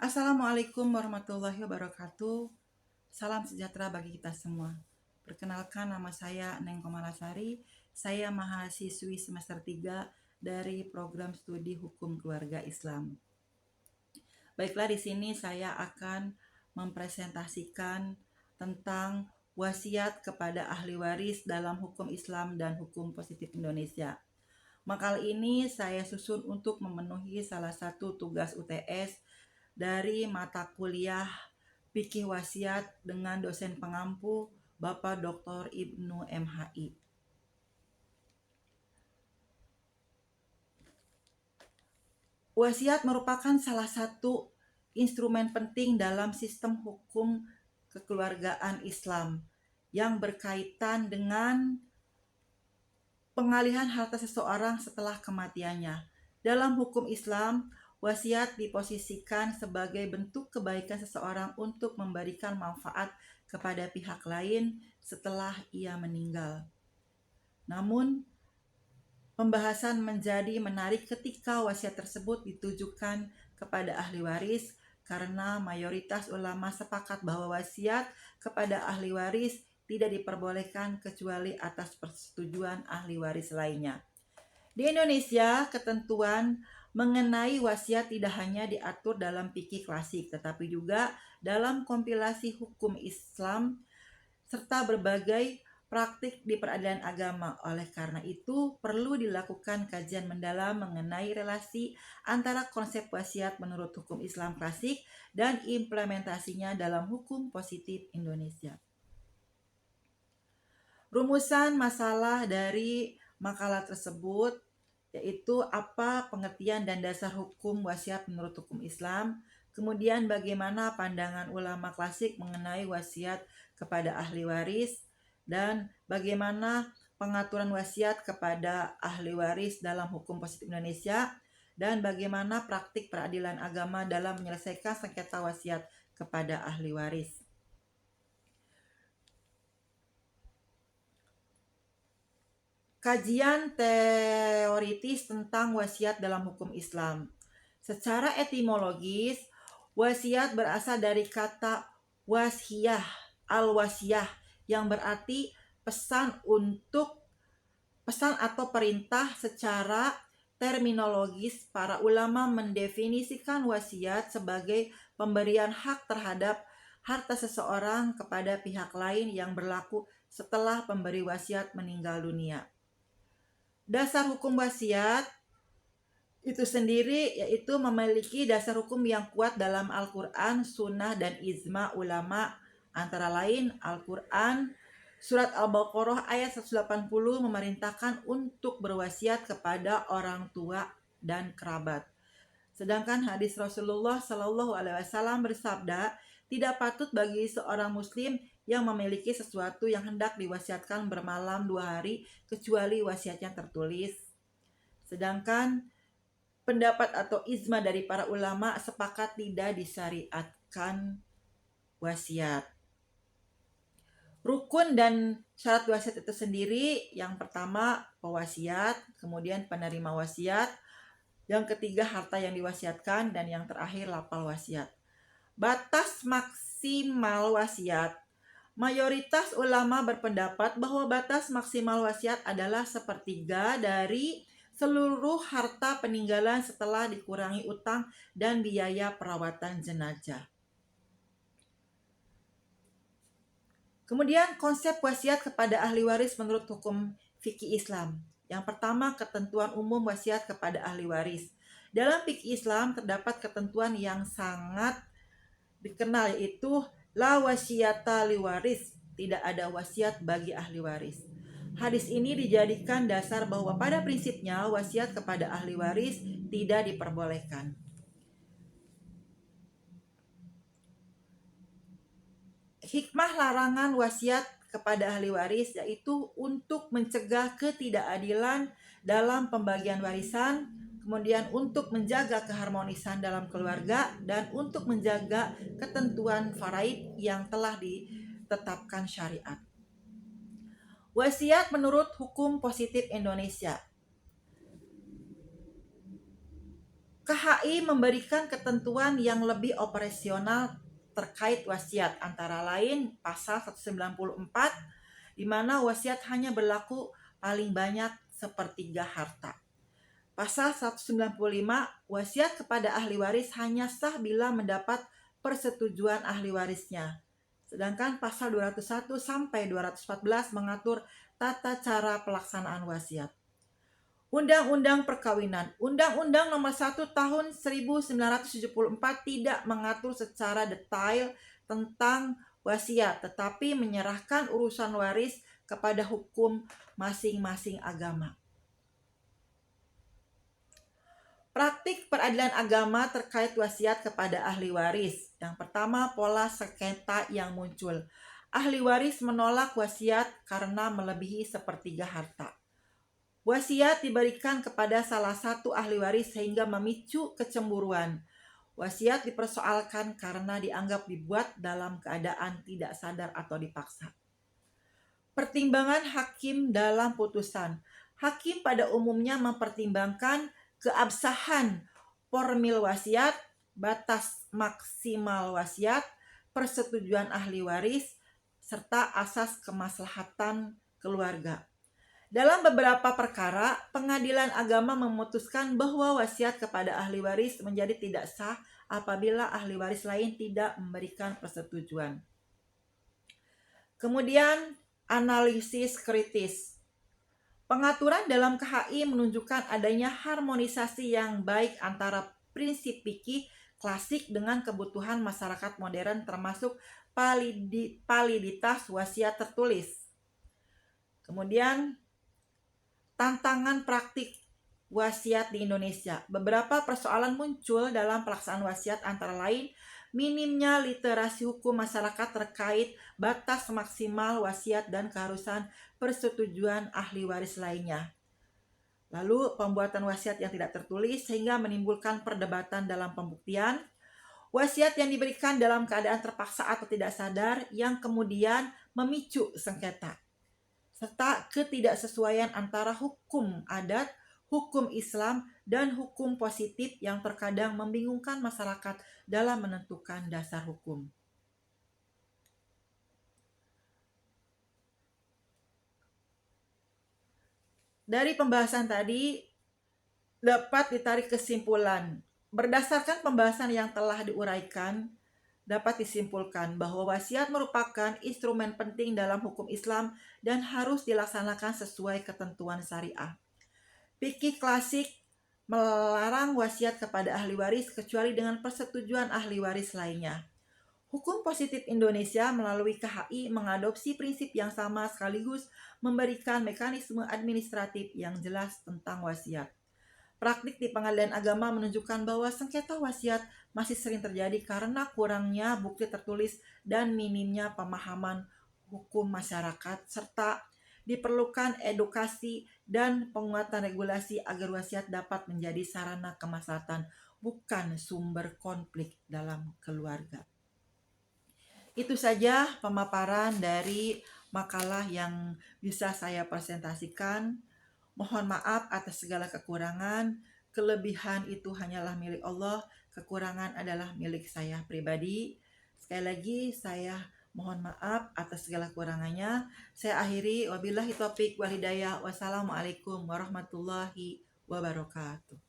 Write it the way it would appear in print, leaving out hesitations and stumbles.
Assalamualaikum warahmatullahi wabarakatuh. Salam sejahtera bagi kita semua. Perkenalkan, nama saya Neng Komalasari. Saya mahasiswi semester 3 dari program studi Hukum Keluarga Islam. Baiklah, di sini saya akan mempresentasikan tentang wasiat kepada ahli waris dalam hukum Islam dan hukum positif Indonesia. Makalah ini saya susun untuk memenuhi salah satu tugas UTS dari mata kuliah Fikih Wasiat dengan dosen pengampu Bapak Dr. Ibnu MHI. Wasiat merupakan salah satu instrumen penting dalam sistem hukum kekeluargaan Islam yang berkaitan dengan pengalihan harta seseorang setelah kematiannya. Dalam hukum Islam, wasiat diposisikan sebagai bentuk kebaikan seseorang untuk memberikan manfaat kepada pihak lain setelah ia meninggal. Namun, pembahasan menjadi menarik ketika wasiat tersebut ditujukan kepada ahli waris karena mayoritas ulama sepakat bahwa wasiat kepada ahli waris tidak diperbolehkan kecuali atas persetujuan ahli waris lainnya. Di Indonesia, ketentuan mengenai wasiat tidak hanya diatur dalam fikih klasik, tetapi juga dalam kompilasi hukum Islam serta berbagai praktik di peradilan agama. Oleh karena itu, perlu dilakukan kajian mendalam mengenai relasi antara konsep wasiat menurut hukum Islam klasik dan implementasinya dalam hukum positif Indonesia. Rumusan masalah dari makalah tersebut yaitu apa pengertian dan dasar hukum wasiat menurut hukum Islam, kemudian bagaimana pandangan ulama klasik mengenai wasiat kepada ahli waris, dan bagaimana pengaturan wasiat kepada ahli waris dalam hukum positif Indonesia, dan bagaimana praktik peradilan agama dalam menyelesaikan sengketa wasiat kepada ahli waris. Kajian teoritis tentang wasiat dalam hukum Islam. Secara etimologis, wasiat berasal dari kata wasiyah, al-wasiyah, yang berarti pesan atau perintah. Secara terminologis, para ulama mendefinisikan wasiat sebagai pemberian hak terhadap harta seseorang kepada pihak lain yang berlaku setelah pemberi wasiat meninggal dunia. Dasar hukum wasiat itu sendiri yaitu memiliki dasar hukum yang kuat dalam Al-Quran, Sunnah, dan ijma ulama. Antara lain, Al-Quran Surat Al-Baqarah ayat 180 memerintahkan untuk berwasiat kepada orang tua dan kerabat. Sedangkan hadis Rasulullah Shallallahu Alaihi Wasallam bersabda, tidak patut bagi seorang muslim yang memiliki sesuatu yang hendak diwasiatkan bermalam 2 hari kecuali wasiatnya tertulis. Sedangkan pendapat atau ijma dari para ulama sepakat tidak disyariatkan wasiat. Rukun dan syarat wasiat itu sendiri, yang pertama pewasiat, kemudian penerima wasiat, yang ketiga harta yang diwasiatkan, dan yang terakhir lapal wasiat. Batas maksimal wasiat. Mayoritas ulama berpendapat bahwa batas maksimal wasiat adalah sepertiga dari seluruh harta peninggalan setelah dikurangi utang dan biaya perawatan jenazah. Kemudian konsep wasiat kepada ahli waris menurut hukum fikih Islam. Yang pertama, ketentuan umum wasiat kepada ahli waris. Dalam fikih Islam terdapat ketentuan yang sangat dikenal, yaitu la wasiyata li waris, tidak ada wasiat bagi ahli waris. Hadis ini dijadikan dasar bahwa pada prinsipnya wasiat kepada ahli waris tidak diperbolehkan. Hikmah larangan wasiat kepada ahli waris yaitu untuk mencegah ketidakadilan dalam pembagian warisan, kemudian untuk menjaga keharmonisan dalam keluarga, dan untuk menjaga ketentuan faraid yang telah ditetapkan syariat. Wasiat menurut hukum positif Indonesia. KHI memberikan ketentuan yang lebih operasional terkait wasiat, antara lain pasal 194, di mana wasiat hanya berlaku paling banyak sepertiga harta. Pasal 195, wasiat kepada ahli waris hanya sah bila mendapat persetujuan ahli warisnya. Sedangkan pasal 201 sampai 214 mengatur tata cara pelaksanaan wasiat. Undang-Undang Perkawinan. Undang-Undang Nomor 1 Tahun 1974 tidak mengatur secara detail tentang wasiat, tetapi menyerahkan urusan waris kepada hukum masing-masing agama. Praktik peradilan agama terkait wasiat kepada ahli waris. Yang pertama, pola sengketa yang muncul. Ahli waris menolak wasiat karena melebihi sepertiga harta. Wasiat diberikan kepada salah satu ahli waris sehingga memicu kecemburuan. Wasiat dipersoalkan karena dianggap dibuat dalam keadaan tidak sadar atau dipaksa. Pertimbangan hakim dalam putusan. Hakim pada umumnya mempertimbangkan keabsahan formil wasiat, batas maksimal wasiat, persetujuan ahli waris, serta asas kemaslahatan keluarga. Dalam beberapa perkara, pengadilan agama memutuskan bahwa wasiat kepada ahli waris menjadi tidak sah apabila ahli waris lain tidak memberikan persetujuan. Kemudian, analisis kritis. Pengaturan dalam KHI menunjukkan adanya harmonisasi yang baik antara prinsip fikih klasik dengan kebutuhan masyarakat modern, termasuk validitas wasiat tertulis. Kemudian, tantangan praktik wasiat di Indonesia. Beberapa persoalan muncul dalam pelaksanaan wasiat, antara lain minimnya literasi hukum masyarakat terkait batas maksimal wasiat dan keharusan persetujuan ahli waris lainnya. Lalu pembuatan wasiat yang tidak tertulis sehingga menimbulkan perdebatan dalam pembuktian. Wasiat yang diberikan dalam keadaan terpaksa atau tidak sadar yang kemudian memicu sengketa. Serta ketidaksesuaian antara hukum adat, hukum Islam, dan hukum positif yang terkadang membingungkan masyarakat dalam menentukan dasar hukum. Dari pembahasan tadi dapat ditarik kesimpulan. Berdasarkan pembahasan yang telah diuraikan, dapat disimpulkan bahwa wasiat merupakan instrumen penting dalam hukum Islam dan harus dilaksanakan sesuai ketentuan syariah. Fikih klasik melarang wasiat kepada ahli waris kecuali dengan persetujuan ahli waris lainnya. Hukum positif Indonesia melalui KHI mengadopsi prinsip yang sama sekaligus memberikan mekanisme administratif yang jelas tentang wasiat. Praktik di pengadilan agama menunjukkan bahwa sengketa wasiat masih sering terjadi karena kurangnya bukti tertulis dan minimnya pemahaman hukum masyarakat, serta diperlukan edukasi dan penguatan regulasi agar wasiat dapat menjadi sarana kemaslahatan, bukan sumber konflik dalam keluarga. Itu saja pemaparan dari makalah yang bisa saya presentasikan. Mohon maaf atas segala kekurangan. Kelebihan itu hanyalah milik Allah, kekurangan adalah milik saya pribadi. Sekali lagi saya mohon maaf atas segala kekurangannya. Saya akhiri, wabillahi taufiq wal hidayah. Wassalamualaikum warahmatullahi wabarakatuh.